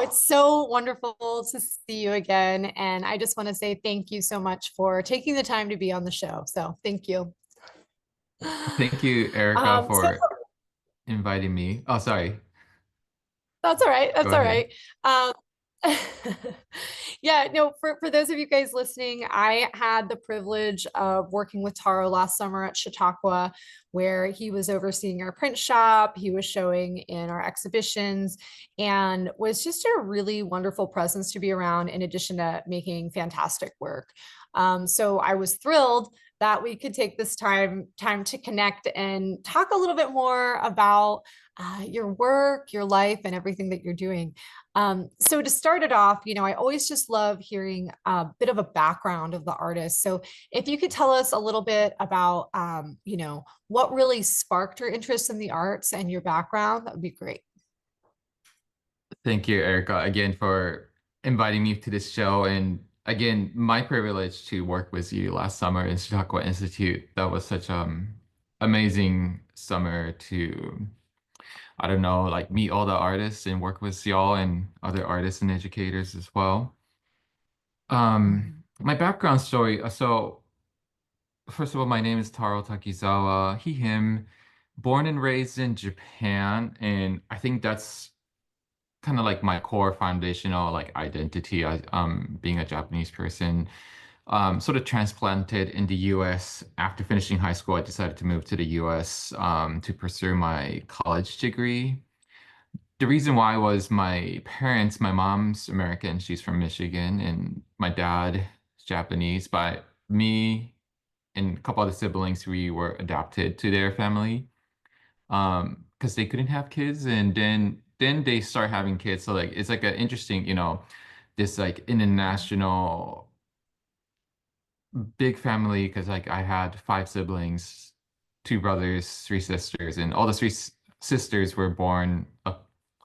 it's so wonderful to see you again. And I just want to say thank you so much for taking the time to be on the show. So thank you. Thank you, Erica, So for inviting me. Oh, sorry. that's all right. Go That's all ahead. right. Um, yeah, no, for those of you guys listening, I had the privilege of working with Taro last summer at Chautauqua, where he was overseeing our print shop. He was showing in our exhibitions and was just a really wonderful presence to be around, in addition to making fantastic work. So I was thrilled that we could take this time to connect and talk a little bit more about your work, your life, and everything that you're doing. So to start it off, I always just love hearing a bit of a background of the artist. So if you could tell us a little bit about, what really sparked your interest in the arts and your background, that would be great. Thank you, Erica, again for inviting me to this show. And again, my privilege to work with you last summer in Chautauqua Institute. That was such amazing summer to, I don't know, like meet all the artists and work with y'all and other artists and educators as well. My background story. So first of all, my name is Taro Takizawa. He, him, born and raised in Japan, and I think that's kind of like my core foundational like identity. Being a Japanese person, sort of transplanted in the U.S. After finishing high school. I decided to move to the U.S. To pursue my college degree. The reason why was my parents. My mom's American, she's from Michigan, and my dad is Japanese. But me and a couple other siblings, we were adopted to their family because they couldn't have kids, and then they start having kids. So like it's like an interesting, this like international big family because like I had five siblings, two brothers, three sisters, and all the sisters were born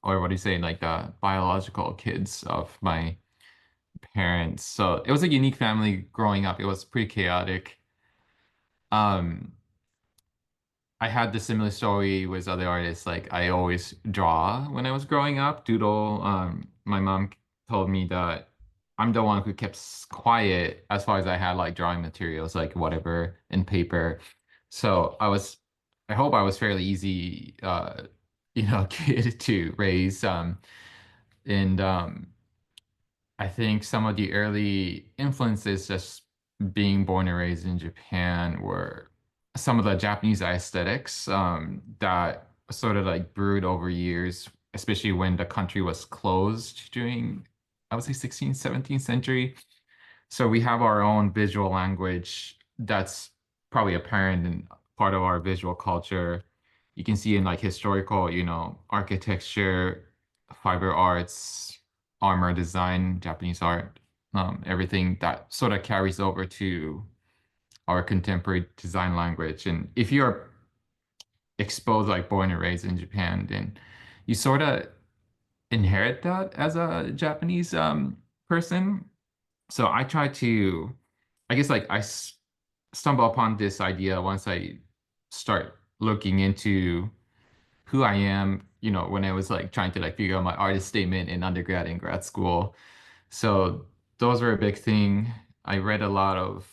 or what do you say, like the biological kids of my parents. So it was a unique family growing up. It was pretty chaotic. Um, I had the similar story with other artists. Like I always draw when I was growing up, doodle. My mom told me that I'm the one who kept quiet as far as I had like drawing materials, like whatever in paper. So I hope I was fairly easy, kid to raise. And I think some of the early influences, just being born and raised in Japan, were some of the Japanese aesthetics that sort of like brewed over years, especially when the country was closed during, I would say, 16th, 17th century. So we have our own visual language that's probably apparent in part of our visual culture. You can see in like historical, architecture, fiber arts, armor design, Japanese art, everything that sort of carries over to our contemporary design language. And if you're exposed, like born and raised in Japan, then you sort of inherit that as a Japanese person. So I try to, I guess, like stumble upon this idea once I start looking into who I am, when I was like trying to like figure out my artist statement in undergrad and grad school. So those were a big thing. I read a lot of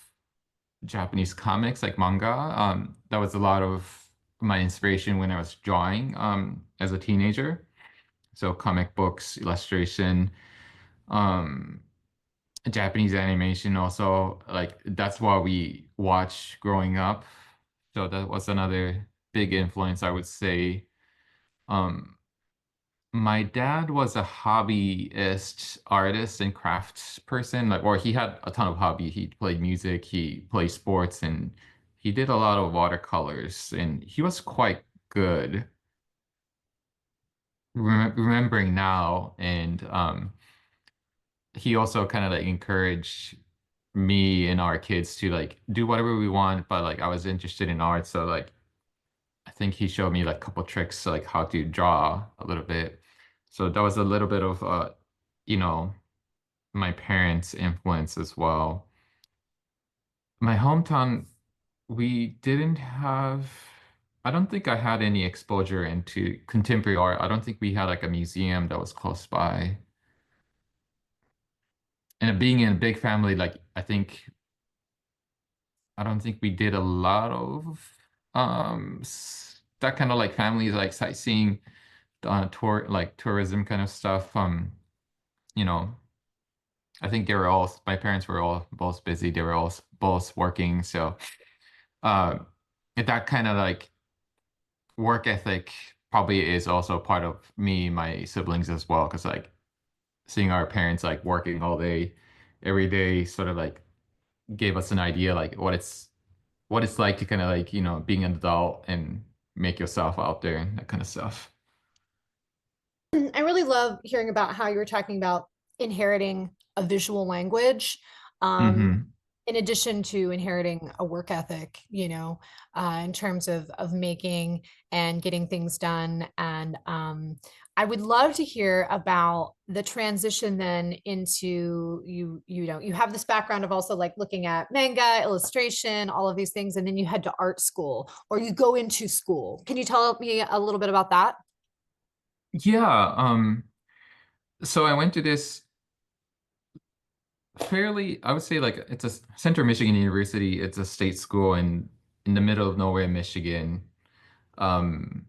Japanese comics, like manga. That was a lot of my inspiration when I was drawing as a teenager. So comic books, illustration. Um, Japanese animation also, like that's what we watched growing up. So that was another big influence, I would say. Um, my dad was a hobbyist artist and crafts person, like, or he had a ton of hobby. He played music, he played sports, and he did a lot of watercolors, and he was quite good. Remembering now, and he also kind of like encouraged me and our kids to like do whatever we want, but like I was interested in art, so like I think he showed me like a couple tricks like how to draw a little bit. So that was a little bit of you know, my parents' influence as well. My hometown, we didn't have, I don't think I had any exposure into contemporary art. I don't think we had like a museum that was close by. and being in a big family, like I don't think we did a lot of that kind of like families like sightseeing, tour like tourism kind of stuff. You know, I think they were all my parents were all both busy. They were all both working, so uh, that kind of like work ethic probably is also part of me, my siblings as well, because like seeing our parents like working all day, every day, sort of like gave us an idea like what it's like to kind of like, being an adult and make yourself out there and that kind of stuff. I really love hearing about how you were talking about inheriting a visual language, um, Hmm. in addition to inheriting a work ethic, in terms of making and getting things done. And I would love to hear about the transition then into you have this background of also like looking at manga, illustration, all of these things, and then you head to art school or you go into school. Can you tell me a little bit about that? Yeah, so I went to this fairly, I would say like it's a Central Michigan University. It's a state school in the middle of nowhere, Michigan. Um,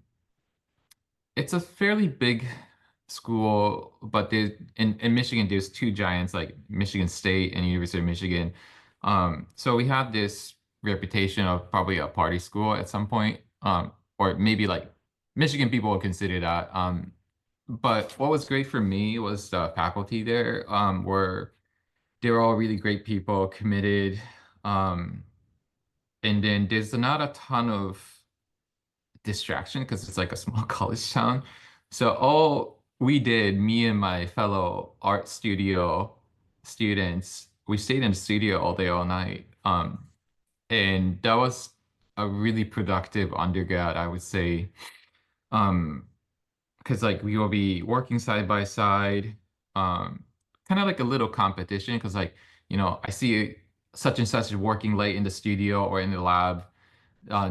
it's a fairly big school, but in Michigan, there's two giants like Michigan State and University of Michigan. So we have this reputation of probably a party school at some point, or maybe like Michigan people would consider that. But what was great for me was the faculty there, were they were all really great people, committed. Um, and then there's not a ton of distraction because it's like a small college town. So all we did, me and my fellow art studio students, we stayed in the studio all day, all night. And that was a really productive undergrad, I would say. Um, because like we will be working side by side, um, kind of like a little competition. Because like, I see such and such working late in the studio or in the lab,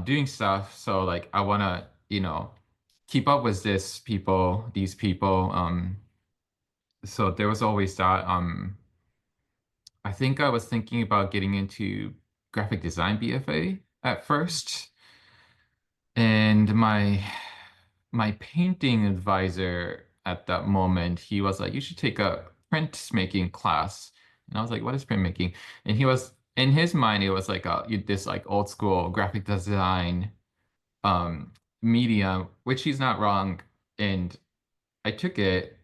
doing stuff. So like I wanna, keep up with these people. So there was always that. I think I was thinking about getting into graphic design BFA at first. And my painting advisor at that moment, he was like, you should take a printmaking class. And I was like, what is printmaking? And he was in his mind, it was like this like old school graphic design um medium, which he's not wrong. And I took it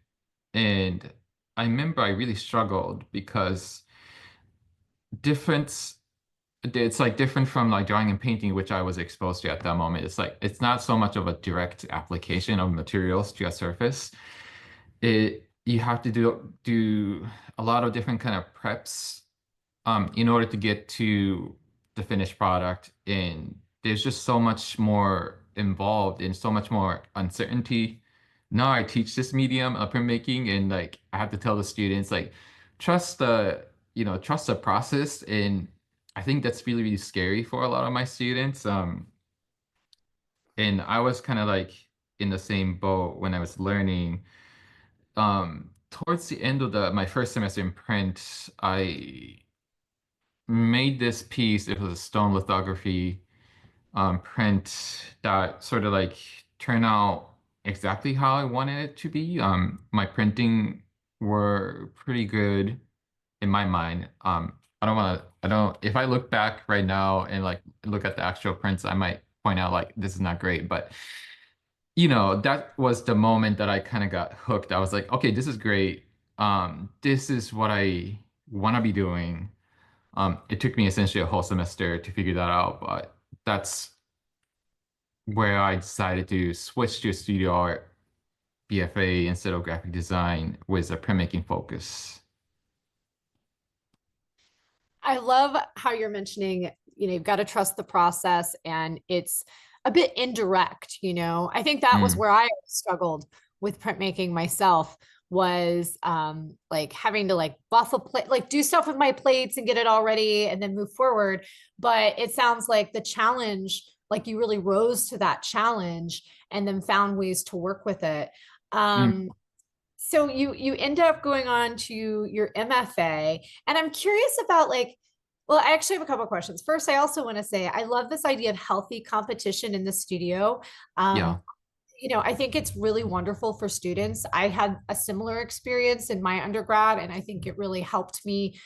and I remember I really struggled because different it's like different from like drawing and painting, which I was exposed to at that moment. It's like it's not so much of a direct application of materials to a surface. You have to do a lot of different kind of preps in order to get to the finished product. And there's just so much more involved and so much more uncertainty. Now I teach this medium of printmaking, and like I have to tell the students like trust trust the process. And I think that's really, really scary for a lot of my students. And I was kind of like in the same boat when I was learning. Towards the end of the my first semester in print, I made this piece. It was a stone lithography print that sort of like turned out exactly how I wanted it to be. My printing were pretty good in my mind. I don't, if I look back right now and like look at the actual prints, I might point out like this is not great, but that was the moment that I kind of got hooked. I was like, okay, this is great. This is what I want to be doing. It took me essentially a whole semester to figure that out, but that's where I decided to switch to studio art BFA instead of graphic design with a printmaking focus. I love how you're mentioning, you've got to trust the process and it's a bit indirect, I think that was Mm, where I struggled with printmaking myself was like having to like buff a plate, like do stuff with my plates and get it all ready and then move forward. But it sounds like the challenge, like you really rose to that challenge and then found ways to work with it. mm, Um, So you end up going on to your MFA, and I'm curious about like, well, I actually have a couple of questions. First, I also want to say I love this idea of healthy competition in the studio. Yeah. Um, I think it's really wonderful for students. I had a similar experience in my undergrad, and I think it really helped me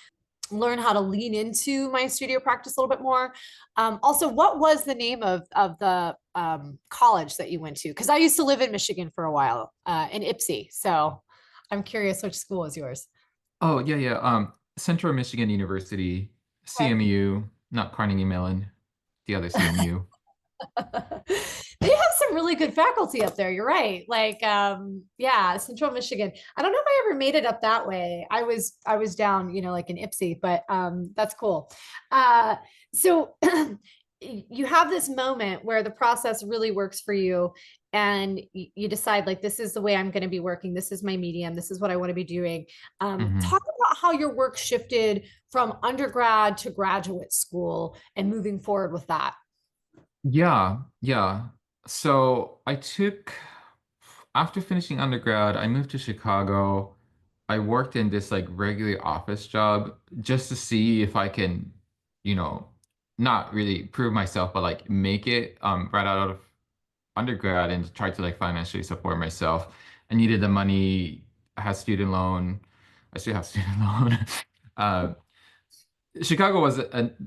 learn how to lean into my studio practice a little bit more. Also, what was the name of the college that you went to? Because I used to live in Michigan for a while, in Ipsy. So I'm curious which school is yours. Oh, yeah, yeah. Central Michigan University, Okay. CMU, not Carnegie Mellon, the other CMU. They have some really good faculty up there. You're right. Like, yeah, Central Michigan. I don't know if I ever made it up that way. I was down, like in Ipsy, but that's cool. So you have this moment where the process really works for you, and you decide like this is the way I'm going to be working. This is my medium. This is what I want to be doing. Hmm. Talk about how your work shifted from undergrad to graduate school and moving forward with that. Yeah, yeah. So after finishing undergrad, I moved to Chicago. I worked in this like regular office job just to see if I can, you know, not really prove myself, but like make it right out of undergrad and try to like financially support myself. I needed the money. I had student loan. I still have student loan. Uh, Chicago was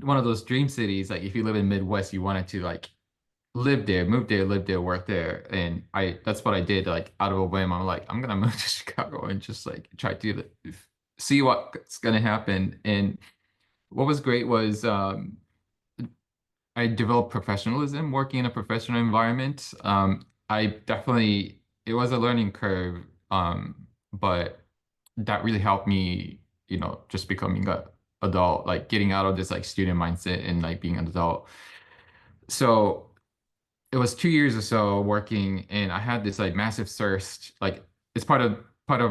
one of those dream cities. Like if you live in Midwest, you wanted to like live there, move there, live there, work there. And that's what I did. Like out of a whim, I'm like, I'm gonna move to Chicago and just like try to see what's gonna happen. And what was great was I developed professionalism working in a professional environment. I definitely, it was a learning curve, but that really helped me, just becoming a adult, like getting out of this like student mindset and like being an adult. So it was 2 years or so working, and I had this like massive thirst. Like it's part of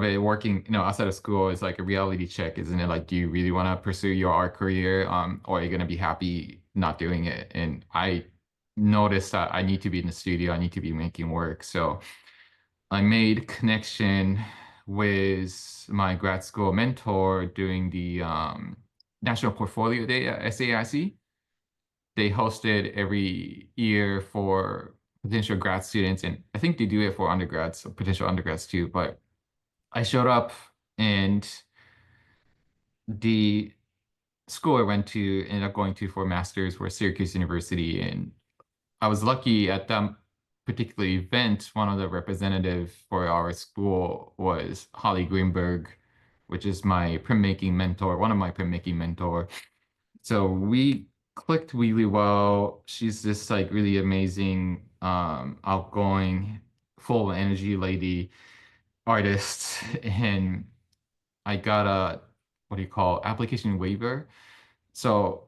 it working, outside of school is like a reality check, isn't it? Like, do you really want to pursue your art career, or are you gonna be happy not doing it? And I noticed that I need to be in the studio, I need to be making work. So I made connection with my grad school mentor during the National Portfolio Day at SAIC. They host it every year for potential grad students, and I think they do it for undergrads, so potential undergrads too. But I showed up, and the school I went to ended up going to for a master's was Syracuse University, and I was lucky at that particular event. One of the representative for our school was Holly Greenberg, which is my printmaking mentor, one of my printmaking mentor. So we clicked really well. She's this like really amazing, outgoing, full of energy lady artist. And I got a, what do you call, application waiver. So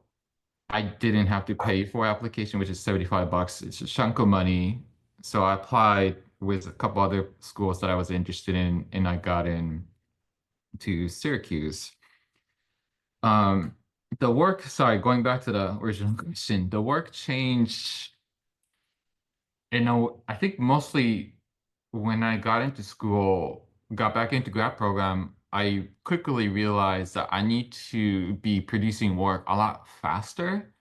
I didn't have to pay for application, which is $75. It's a chunk of money. So I applied with a couple other schools that I was interested in, and I got in to Syracuse. Um, sorry, going back to the original question, the work changed, I think mostly when I got into school, got back into grad program, I quickly realized that I need to be producing work a lot faster.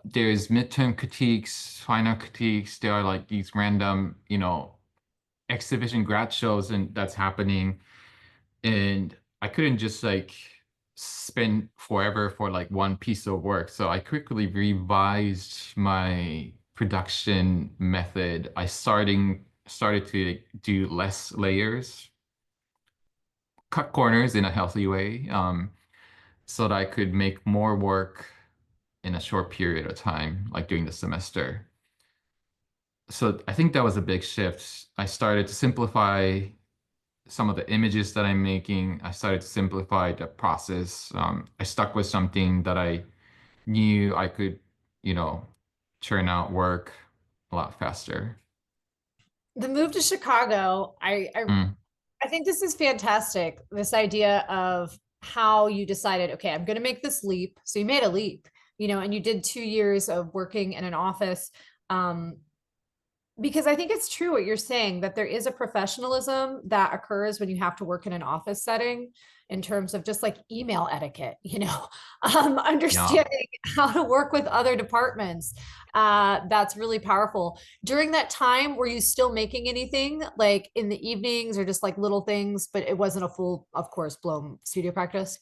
There's midterm critiques, final critiques, there are like these random, exhibition grad shows and that's happening. And I couldn't just like spend forever for like one piece of work. So I quickly revised my production method. I started to like, do less layers, cut corners in a healthy way, so that I could make more work in a short period of time, like during the semester. So I think that was a big shift. I started to simplify some of the images that I'm making. I started to simplify the process. I stuck with something that I knew I could, you know, churn out work a lot faster. The move to Chicago, Mm, I think this is fantastic. This idea of how you decided, okay, I'm going to make this leap. So you made a leap, and you did 2 years of working in an office. Um, Because I think it's true what you're saying, that there is a professionalism that occurs when you have to work in an office setting in terms of just like email etiquette, Yeah. understanding how to work with other departments. That's really powerful. During that time, were you still making anything like in the evenings or just like little things, but it wasn't a full, of course, blown studio practice?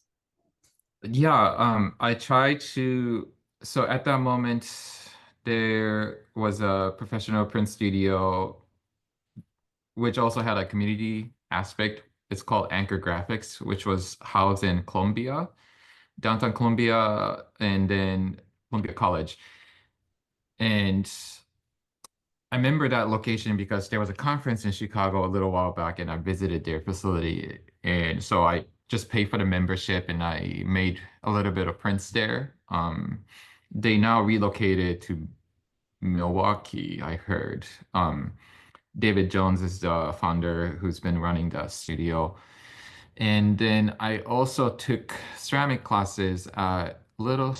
Yeah, I tried to, so at that moment, there was a professional print studio, which also had a community aspect. It's called Anchor Graphics, which was housed in Columbia, downtown Columbia, and then Columbia College. And I remember that location because there was a conference in Chicago a little while back, and I visited their facility. And so I just paid for the membership and I made a little bit of prints there. They now relocated to Milwaukee, I heard. David Jones is the founder who's been running the studio. And then I also took ceramic classes at Little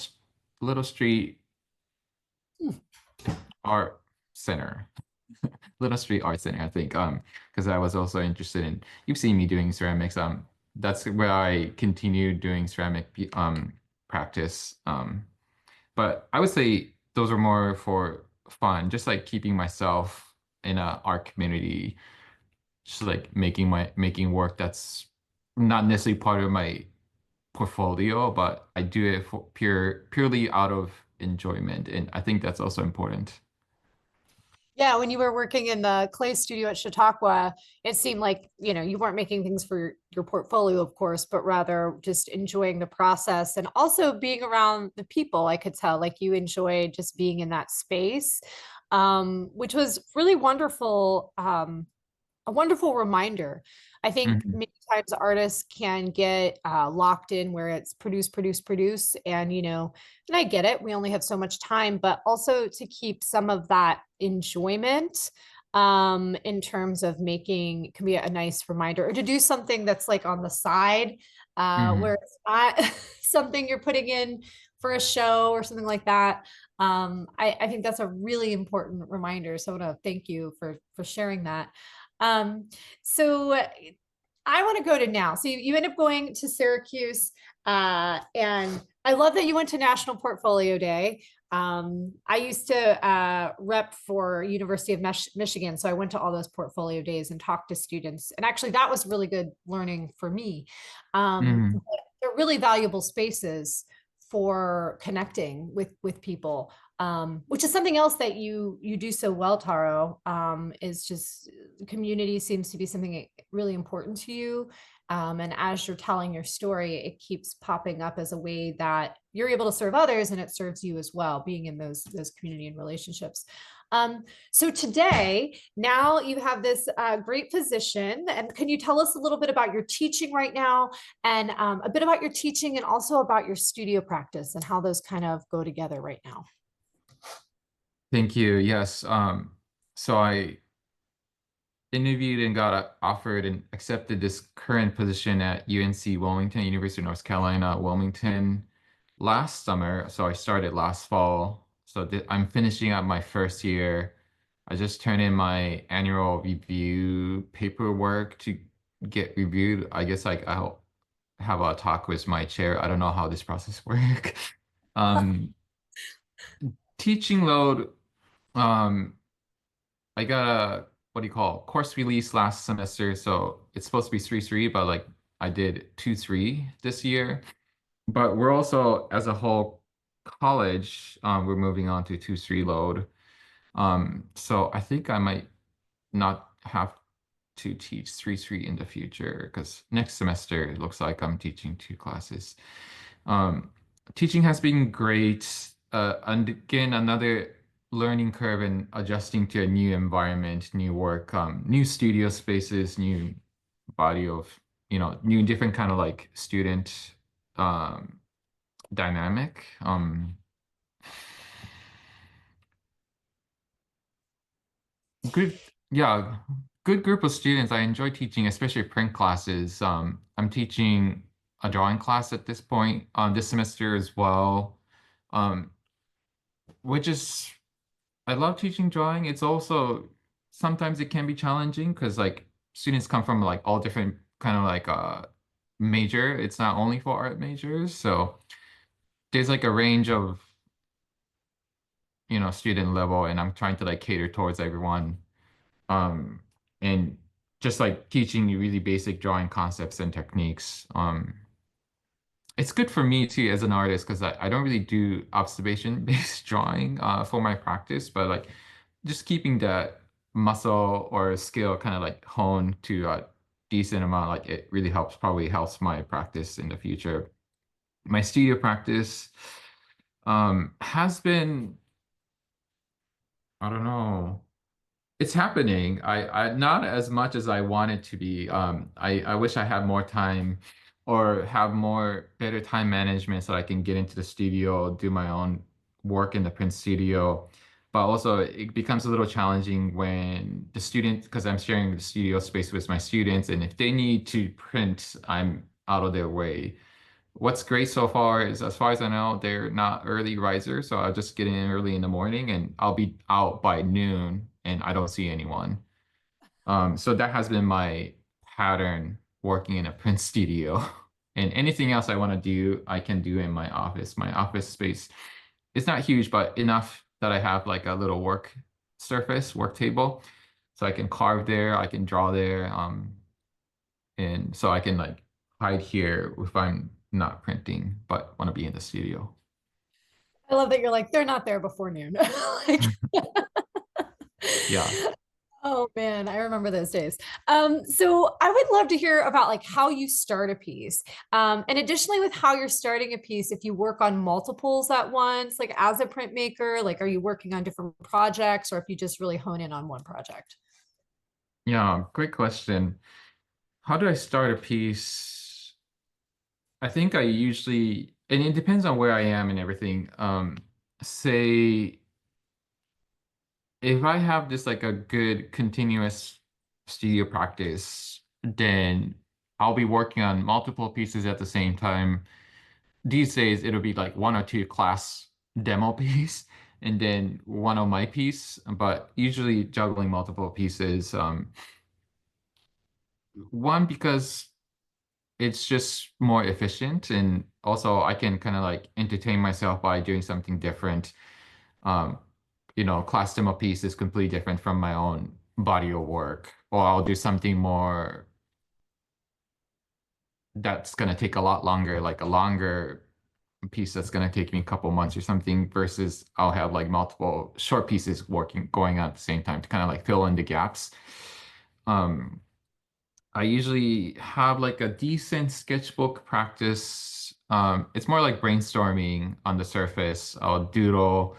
Street Art Center. Little Street Art Center, I think. Because I was also interested in, you've seen me doing ceramics. That's where I continued doing ceramic practice. But I would say those are more for fun, just like keeping myself in a art community, just like making work that's not necessarily part of my portfolio, but I do it for purely out of enjoyment, and I think that's also important. Yeah, when you were working in the clay studio at Chautauqua, it seemed like, you weren't making things for your portfolio, of course, but rather just enjoying the process and also being around the people. I could tell like you enjoyed just being in that space, which was really wonderful. A wonderful reminder. I think Mhm. many times artists can get locked in where it's produce, produce, produce. And I get it. We only have so much time, but also to keep some of that enjoyment in terms of making can be a nice reminder or to do something that's like on the side where Mhm. it's not something you're putting in for a show or something like that. I think that's a really important reminder. So I want to thank you for sharing that. Um, so I want to go to now. So you end up going to Syracuse, and I love that you went to National Portfolio Day. I used to rep for University of Michigan, so I went to all those portfolio days and talked to students. And actually, that was really good learning for me. Mhm. But they're really valuable spaces for connecting with people, which is something else that you do so well, Taro. Is just community seems to be something really important to you. And as you're telling your story, it keeps popping up as a way that you're able to serve others and it serves you as well, being in those community and relationships. So today, now you have this great position. And can you tell us a little bit about your teaching right now and a bit about your teaching and also about your studio practice and how those kind of go together right now? Thank you. Yes. So I interviewed and got offered and accepted this current position at UNC Wilmington, University of North Carolina, Wilmington last summer. So I started last fall. So I'm finishing up my first year. I just turned in my annual review paperwork to get reviewed. I guess like I'll have a talk with my chair. I don't know how this process works. Um, Teaching load. Um, I got a what do you call course release last semester, so it's supposed to be 3-3, but like I did 2-3 this year. But we're also as a whole college, we're moving on to 2-3 load. So I think I might not have to teach 3-3 in the future because next semester it looks like I'm teaching two classes. Um, Teaching has been great. And again, another learning curve and adjusting to a new environment, new work, new studio spaces, new body of, new different kind of like student um, dynamic. Good, yeah, good group of students. I enjoy teaching, especially print classes. I'm teaching a drawing class at this point, this semester as well. Um, which is I love teaching drawing. It's also sometimes it can be challenging because like students come from like all different kind of like major. It's not only for art majors. So there's like a range of, student level, and I'm trying to like cater towards everyone. Um, and just like teaching you really basic drawing concepts and techniques. It's good for me too as an artist because I don't really do observation-based drawing for my practice, but like just keeping that muscle or skill kind of like honed to a decent amount, like it really probably helps my practice in the future. My studio practice has been, I don't know. It's happening. I not as much as I want it to be. I wish I had more time or have more better time management so I can get into the studio, do my own work in the print studio. But also it becomes a little challenging when the student, because I'm sharing the studio space with my students, and if they need to print, I'm out of their way. What's great so far is, as far as I know, they're not early risers, so I'll just get in early in the morning and I'll be out by noon and I don't see anyone. So that has been my pattern working in a print studio. And anything else I want to do, I can do in my office. My office space is not huge, but enough that I have like a little work surface, work table. So I can carve there, I can draw there. And so I can like hide here if I'm not printing, but want to be in the studio. I love that you're like, they're not there before noon. Like, Yeah. oh man, I remember those days. So I would love to hear about like how you start a piece. And additionally with how you're starting a piece, if you work on multiples at once, like as a printmaker, like are you working on different projects or if you just really hone in on one project? Yeah, great question. How do I start a piece? I think I usually, and it depends on where I am and everything. Say if I have this like a good continuous studio practice, then I'll be working on multiple pieces at the same time. These days it'll be like one or two class demo piece and then one of my piece, but usually juggling multiple pieces. One because it's just more efficient, and also I can kind of like entertain myself by doing something different. Um, class demo piece is completely different from my own body of work, or I'll do something more that's gonna take a lot longer, like a longer piece that's gonna take me a couple months or something, versus I'll have like multiple short pieces going on at the same time to kind of like fill in the gaps. Um, I usually have like a decent sketchbook practice. It's more like brainstorming on the surface. I'll doodle.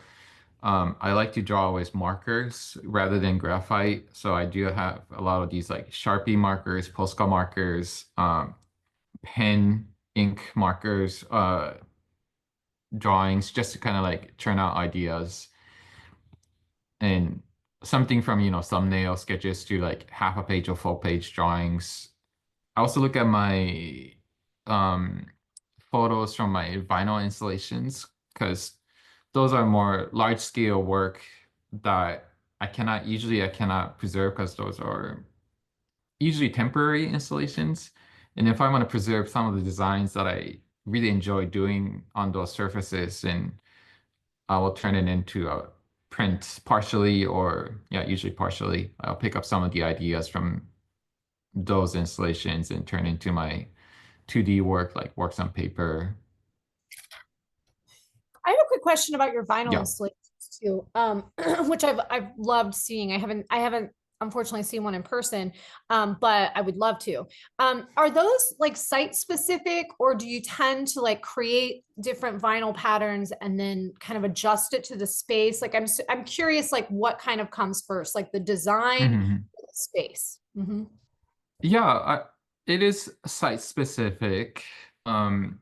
I like to draw with markers rather than graphite. So I do have a lot of these like Sharpie markers, Posca markers, pen, ink markers, drawings, just to kind of like churn out ideas. And something from, thumbnail sketches to like half a page or full page drawings. I also look at my um, photos from my vinyl installations because those are more large scale work that I cannot preserve because those are usually temporary installations. And if I want to preserve some of the designs that I really enjoy doing on those surfaces, then I will turn it into a print partially, or yeah, usually partially. I'll pick up some of the ideas from those installations and turn into my 2D work, like works on paper. I have a quick question about your vinyl Yeah. installations too, which I've loved seeing. I haven't unfortunately seen one in person, but I would love to. Are those like site specific, or do you tend to like create different vinyl patterns and then kind of adjust it to the space? Like I'm curious, like what kind of comes first, like the design, Mhm. or the space? Mhm. Yeah, it is site specific. Um,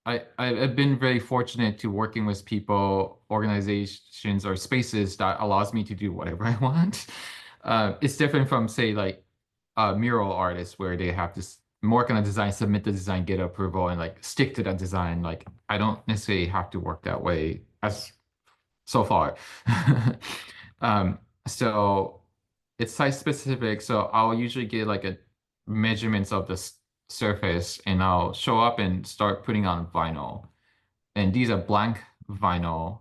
I've been very fortunate to working with people, organizations, or spaces that allows me to do whatever I want. It's different from, say, like mural artists where they have to work on a design, submit the design, get approval, and like stick to that design. Like I don't necessarily have to work that way as so far. Um, so. it's site specific, so I'll usually get like a measurements of the surface and I'll show up and start putting on vinyl. And these are blank vinyl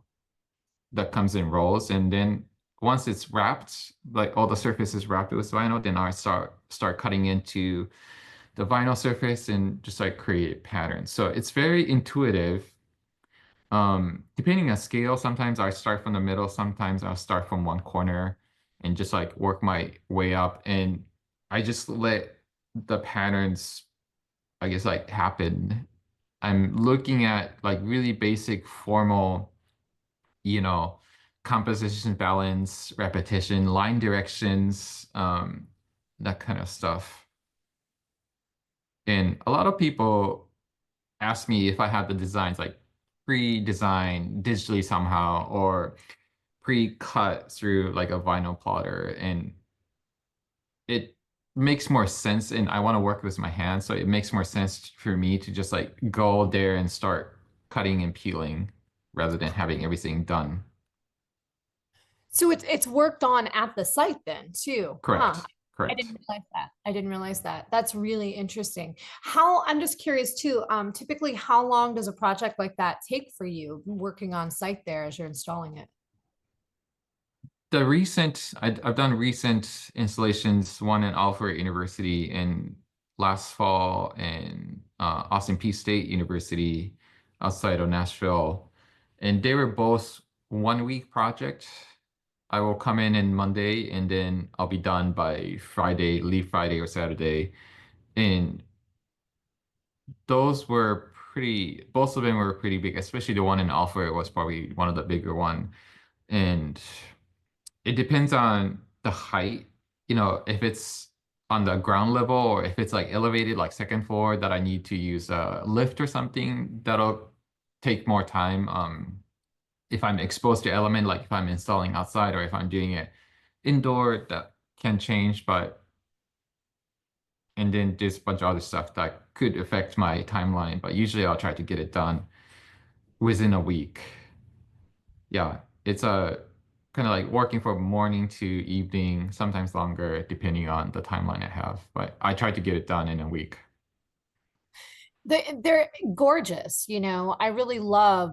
that comes in rolls. And then once it's wrapped, like all the surface is wrapped with vinyl, then I start cutting into the vinyl surface and just like create patterns. So it's very intuitive. Depending on scale, sometimes I start from the middle, sometimes I'll start from one corner and just like work my way up. And I just let the patterns, I guess, like happen. I'm looking at like really basic formal, you know, composition, balance, repetition, line directions, that kind of stuff. And a lot of people ask me if I have the designs like pre-designed digitally somehow or pre-cut through like a vinyl plotter. And it makes more sense. And I want to work with my hands. So it makes more sense for me to just like go there and start cutting and peeling rather than having everything done. So it's worked on at the site then too, huh? Correct. I Correct. didn't realize that. I didn't realize that. That's really interesting. How, I'm just curious too, typically how long does a project like that take for you working on site there as you're installing it? I've done recent installations, one in Alfred University in last fall and Austin Peay State University outside of Nashville. And they were both 1 week project. I will come in Monday and then I'll be done by Friday, leave Friday or Saturday. And those were both of them were pretty big, especially the one in Alfred was probably one of the bigger one. And it depends on the height, if it's on the ground level or if it's like elevated, like second floor, that I need to use a lift or something, that'll take more time. If I'm exposed to element, like if I'm installing outside or if I'm doing it indoor, that can change, and then there's a bunch of other stuff that could affect my timeline, but usually I'll try to get it done within a week. Yeah, it's a kind of like working from morning to evening, sometimes longer, depending on the timeline I have. But I try to get it done in a week. They're gorgeous, you know. I really love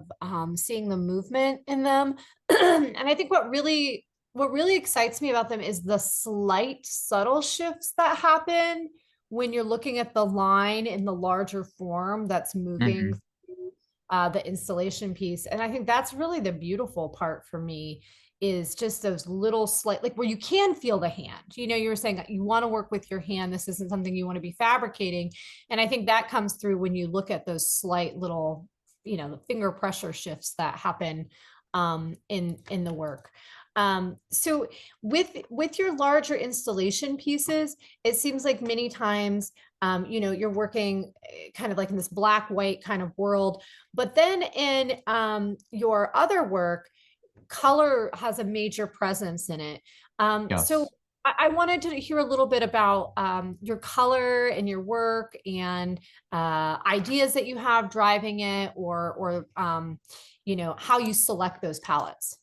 seeing the movement in them. And I think what really excites me about them is the slight subtle shifts that happen when you're looking at the line in the larger form that's moving Hmm. through the installation piece. And I think that's really the beautiful part for me is just those little slight, like where you can feel the hand. You know, you were saying that you want to work with your hand. This isn't something you want to be fabricating. And I think that comes through when you look at those slight little, the finger pressure shifts that happen in the work. So with your larger installation pieces, it seems like many times, you're working kind of like in this black white kind of world, but then in your other work, color has a major presence in it. So Yes. I wanted to hear a little bit about your color and your work and ideas that you have driving it, or how you select those palettes.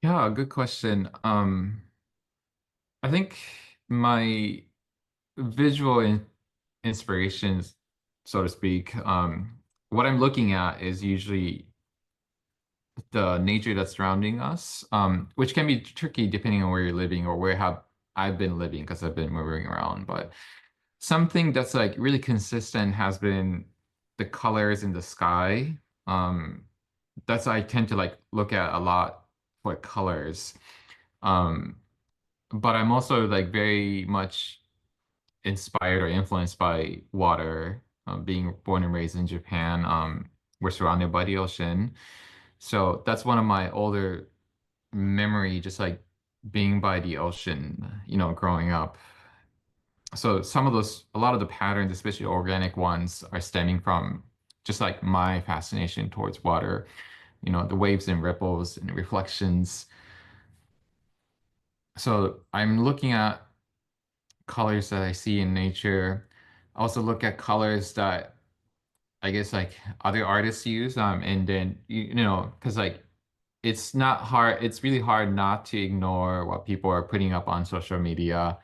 Yeah, good question. I think my visual inspirations, so to speak, what I'm looking at is usually the nature that's surrounding us, which can be tricky depending on where you're living or where have I've been living because I've been moving around. But something that's like really consistent has been the colors in the sky. That's I tend to like look at a lot for colors. Um, but I'm also like very much inspired or influenced by water. Being born and raised in Japan, we're surrounded by the ocean. So that's one of my older memory, just like being by the ocean, growing up. So a lot of the patterns, especially organic ones, are stemming from just like my fascination towards water, the waves and ripples and reflections. So I'm looking at colors that I see in nature. I also look at colors that I guess like other artists use, and then because like it's not hard. It's really hard not to ignore what people are putting up on social media.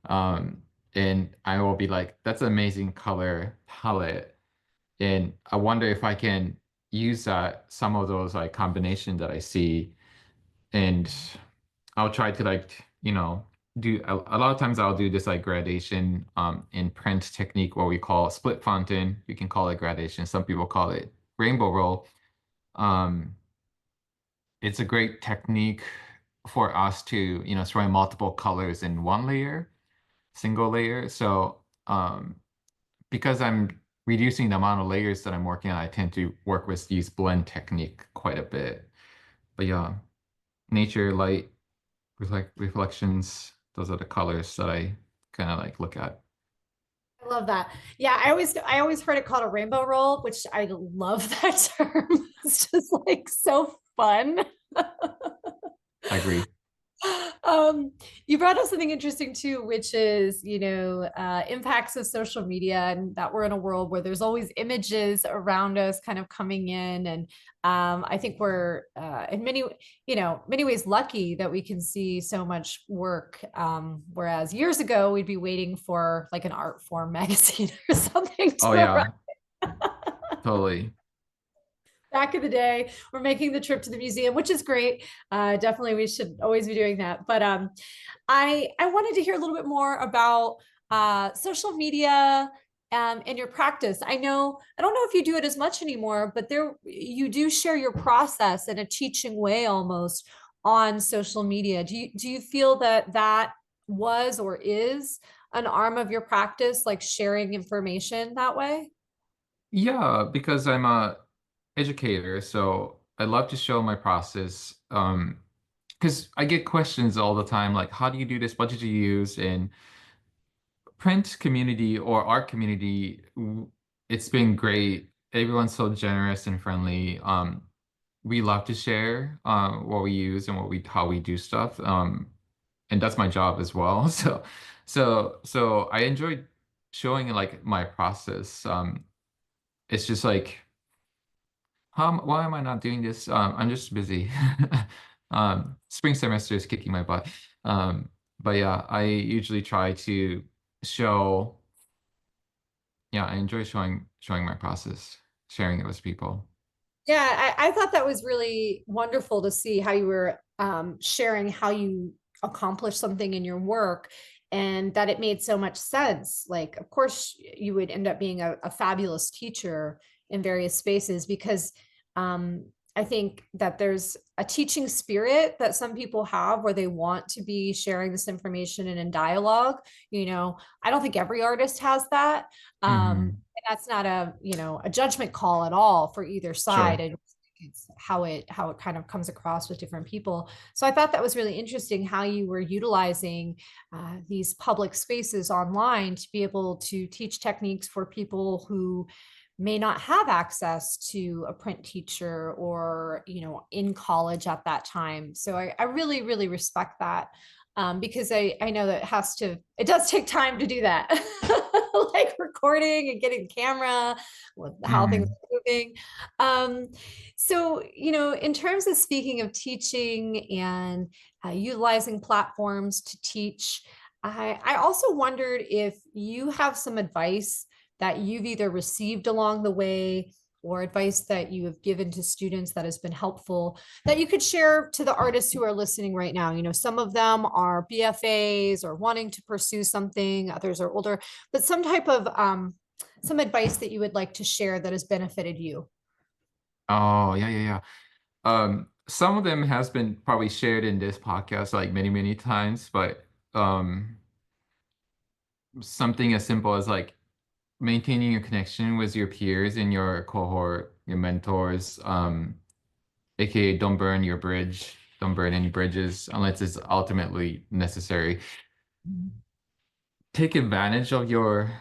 Um, and I will be like, that's an amazing color palette. And I wonder if I can use that, some of those like combination that I see, and I'll try to like, do a lot of times I'll do this like gradation in print technique, what we call split fountain. You can call it gradation. Some people call it rainbow roll. Um, it's a great technique for us to, throwing multiple colors in one layer, single layer. So because I'm reducing the amount of layers that I'm working on, I tend to work with use blend technique quite a bit. But yeah, nature, light, reflections, those are the colors that I kind of like look at. I love that. Yeah, I always heard it called a rainbow roll, which I love that term. It's just like so fun. I agree. You brought up something interesting too, which is, impacts of social media, and that we're in a world where there's always images around us kind of coming in. And I think we're in many ways lucky that we can see so much work. Whereas years ago, we'd be waiting for like an art form magazine or something Oh to arrive. yeah, totally. Back in the day, we're making the trip to the museum, which is great. Definitely, we should always be doing that. But I wanted to hear a little bit more about social media and your practice. I don't know if you do it as much anymore, but there you do share your process in a teaching way almost on social media. Do you feel that that was or is an arm of your practice, like sharing information that way? Yeah, because I'm a educator, so I love to show my process. Because I get questions all the time, like, how do you do this? What did you use? And print community or art community, it's been great. Everyone's so generous and friendly. We love to share what we use and how we do stuff. And that's my job as well. So I enjoy showing like my process. It's just like, why am I not doing this? I'm just busy. Spring semester is kicking my butt. But yeah, I usually try to show. Yeah, I enjoy showing my process, sharing it with people. Yeah, I thought that was really wonderful to see how you were sharing how you accomplish something in your work and that it made so much sense. Like, of course, you would end up being a fabulous teacher in various spaces because I think that there's a teaching spirit that some people have where they want to be sharing this information and in dialogue. I don't think every artist has that. Hmm. And that's not a judgment call at all for either side. Sure. I just think it's how it kind of comes across with different people. So I thought that was really interesting how you were utilizing these public spaces online to be able to teach techniques for people who may not have access to a print teacher or in college at that time. So I really really respect that, because I know that it does take time to do that. Like recording and getting camera with how things Hmm. are moving. So in terms of speaking of teaching and utilizing platforms to teach, I also wondered if you have some advice that you've either received along the way or advice that you have given to students that has been helpful that you could share to the artists who are listening right now. Some of them are BFAs or wanting to pursue something, others are older, but some type of some advice that you would like to share that has benefited you. Oh, yeah, yeah, yeah. Some of them has been probably shared in this podcast like many, many times, but something as simple as like maintaining a connection with your peers in your cohort, your mentors, aka don't burn any bridges unless it's ultimately necessary. Take advantage of your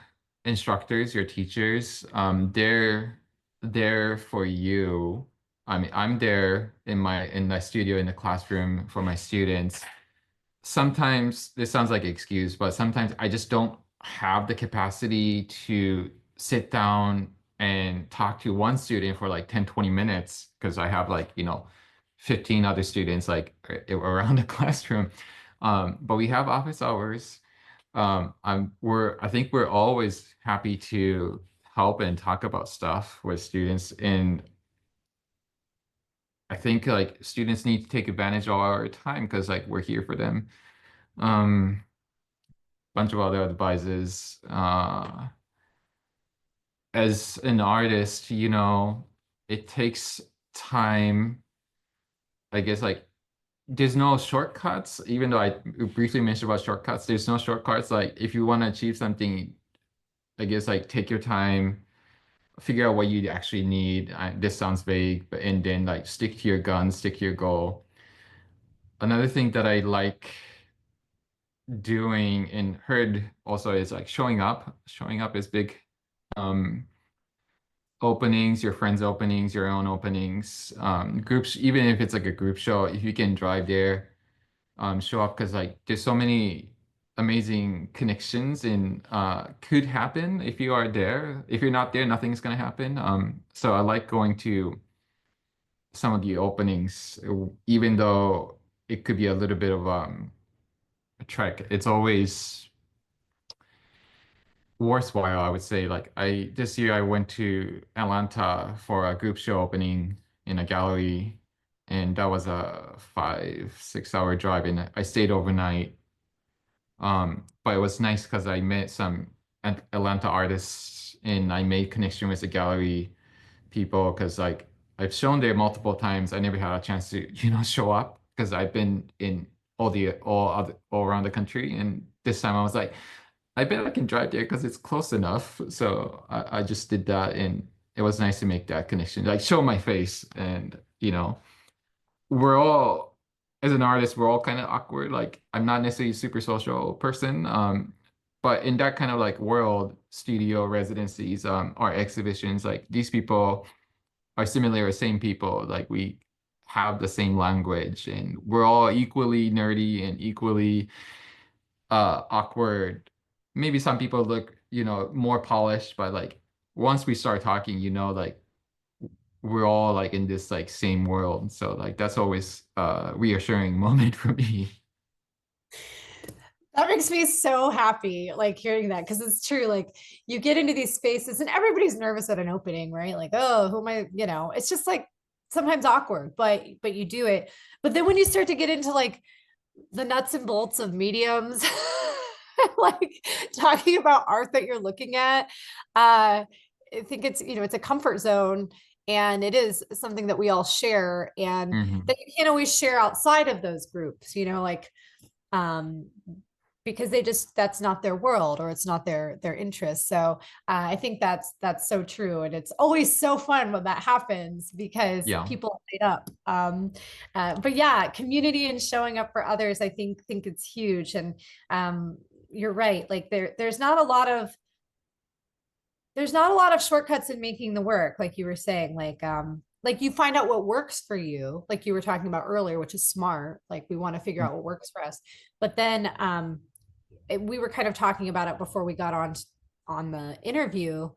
instructors, your teachers. They're there for you. I mean, I'm there in my studio in the classroom for my students. Sometimes this sounds like an excuse, but sometimes I just don't have the capacity to sit down and talk to one student for like 10, 20 minutes because I have like, 15 other students like around the classroom. But we have office hours. I think we're always happy to help and talk about stuff with students. And I think like students need to take advantage of our time because like we're here for them. Um, Bunch of other advices. As an artist, it takes time. I guess like there's no shortcuts, even though I briefly mentioned about shortcuts, there's no shortcuts. Like if you want to achieve something, I guess like take your time, figure out what you actually need. This sounds vague, but and then like stick to your guns, stick to your goal. Another thing that I like doing and heard also is like showing up. Showing up is big. Um, Openings, your friends' openings, your own openings, groups, even if it's like a group show, if you can drive there, show up because like there's so many amazing connections and could happen if you are there. If you're not there, nothing's gonna happen. So I like going to some of the openings, even though it could be a little bit of a trek. It's always worthwhile, I would say. Like I this year I went to Atlanta for a group show opening in a gallery, and that was a 5, 6 hour drive, and I stayed overnight. But it was nice because I met some Atlanta artists and I made connection with the gallery people because like I've shown there multiple times. I never had a chance to, show up because I've been in all around the country. And this time I was like, I bet I can drive there because it's close enough. So I just did that and it was nice to make that connection, like show my face and we're all as an artist, we're all kind of awkward. Like I'm not necessarily a super social person. But in that kind of like world, studio residencies, art exhibitions, like these people are similar, same people. Like we have the same language and we're all equally nerdy and equally awkward. Maybe some people look, more polished, but like once we start talking, like we're all like in this like same world. So like that's always a reassuring moment for me. That makes me so happy, like hearing that, because it's true. Like you get into these spaces and everybody's nervous at an opening, right? Like, oh, who am I? It's just like sometimes awkward, but you do it. But then when you start to get into like the nuts and bolts of mediums, like talking about art that you're looking at, I think it's a comfort zone and it is something that we all share and Hmm. that you can't always share outside of those groups, like um because that's not their world or it's not their interest. So I think that's so true, and it's always so fun when that happens because Yeah. people light up. But yeah, community and showing up for others, I think it's huge. And um, you're right. Like there's not a lot of shortcuts in making the work, like you were saying. Like you find out what works for you, like you were talking about earlier, which is smart. Like we want to figure out what works for us. But then we were kind of talking about it before we got on the interview,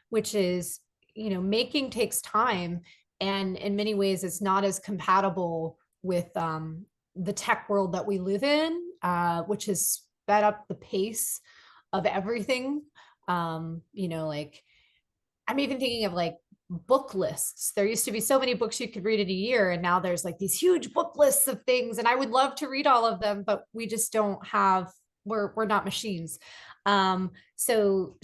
which is, making takes time, and in many ways it's not as compatible with the tech world that we live in, which has sped up the pace of everything. Like I'm even thinking of like book lists. There used to be so many books you could read in a year, and now there's like these huge book lists of things. And I would love to read all of them, but we just don't have. We're not machines. So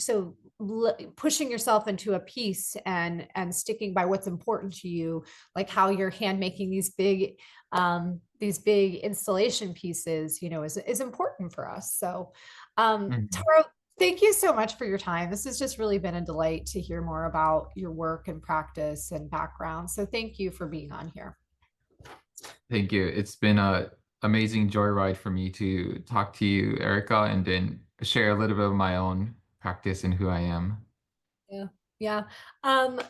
pushing yourself into a piece and sticking by what's important to you, like how you're hand making these big installation pieces, is important for us. So, Mhm. Taro, thank you so much for your time. This has just really been a delight to hear more about your work and practice and background. So thank you for being on here. Thank you. It's been a amazing joyride for me to talk to you, Erica, and then share a little bit of my own practice and who I am. Yeah. Yeah.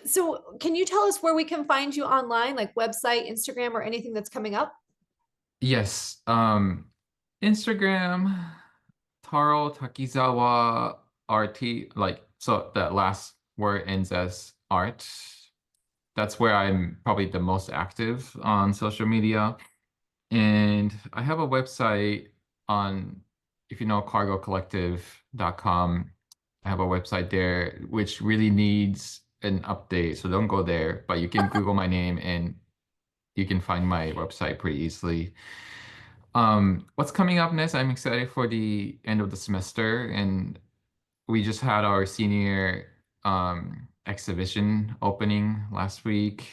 So can you tell us where we can find you online, like website, Instagram, or anything that's coming up? Yes. Instagram, Taro Takizawa RT, like so that last word ends as art. that's where I'm probably the most active on social media. And I have a website on, if you know, cargocollective.com. I have a website there which really needs an update, so don't go there, but you can Google my name and you can find my website pretty easily. What's coming up next? I'm excited for the end of the semester, and we just had our senior exhibition opening last week.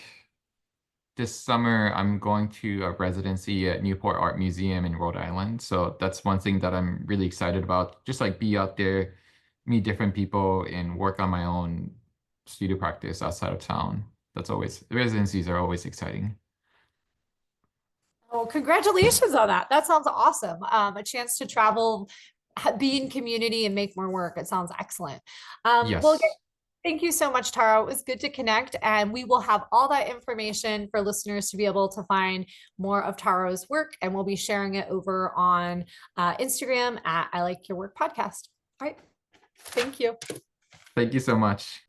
This summer, I'm going to a residency at Newport Art Museum in Rhode Island. So that's one thing that I'm really excited about. Just like be out there, meet different people, and work on my own studio practice outside of town. That's always, residencies are always exciting. Oh, congratulations on that. That sounds awesome. A chance to travel, be in community and make more work. It sounds excellent. Well, again, Yes. thank you so much, Taro. It was good to connect, and we will have all that information for listeners to be able to find more of Taro's work, and we'll be sharing it over on Instagram at I Like Your Work Podcast. All right. Thank you. Thank you so much.